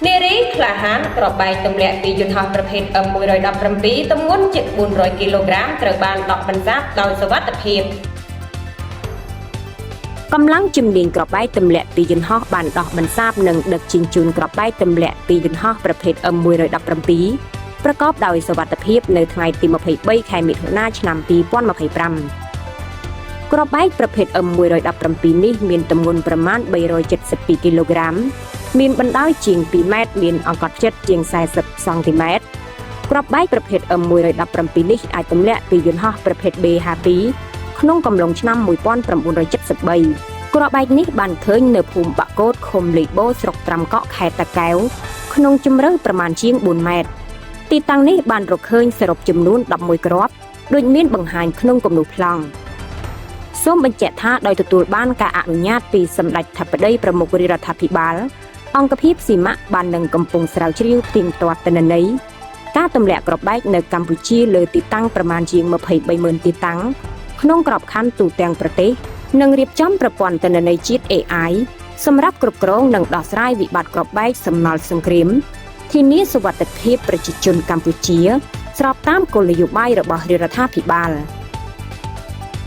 នារីក្លាហានក្របបែកទម្លាក់ពីយន្តហោះប្រភេទ M117 ទម្ងន់ជិត400គីឡូក្រាមត្រូវបានដកបន្សាបដោយសុវត្ថិភាពកម្លាំងជំនាញក្របបែកទម្លាក់ពីយន្តហោះបានដោះបន្សាបនិងដឹកជញ្ជូនក្របបែកទម្លាក់ពីយន្តហោះប្រភេទ M117 ប្រកបដោយសុវត្ថិភាពនៅថ្ងៃទី23ខែមិថុនាឆ្នាំ2025ក្របបែកប្រភេទ M117 នេះមានទម្ងន់ប្រមាណ372គីឡូក្រាមមានបណ្ដោយជាង2ម៉ែត្រមានអង្កត់ផ្ចិតជាង40សង់ទីម៉ែត្រក្របបែកប្រភេទ M117 នេះអាចទម្លាក់ពីយន្តហោះប្រភេទ B52 ក្នុងកំឡុងឆ្នាំ1973ក្របបែកនេះបានឃើញនៅភូមិបាក់កូតឃុំលីបូស្រុកត្រាំកក់ខេត្តតាកែវក្នុងជម្រៅប្រមាណជាង4ម៉ែត្រទីតាំងនេះបានរកឃើញសរុបចំនួន11គ្រាប់ដូចមានបង្ហាញក្នុងគំនូរប្លង់សូមបញ្ជាក់ថាដោយទទួលបានការអនុញ្ញាតពីសម្ដេចធិបតីប្រមុខរាជរដ្ឋាភិបាលអង្គភាពស៊ីម៉ាក់បាននឹងកំពុងស្រាវជ្រាវផ្ទៀងផ្ទាត់ទិន្នន័យការទម្លាក់គ្រាប់បែកនៅកម្ពុជាលើទីតាំងប្រមាណជាង230000ទីតាំងក្នុងក្របខ័ណ្ឌទូទាំងប្រទេសនិងរៀបចំប្រព័ន្ធទិន្នន័យជាតិ AI សម្រាប់គ្រប់គ្រងនិងដោះស្រាយវិបត្តិគ្រាប់បែកសំណល់សង្គ្រាមធានាសុវត្ថិភាពប្រជាជនកម្ពុជាស្របតាមគោលនយោបាយរបស់រាជរដ្ឋាភិបាល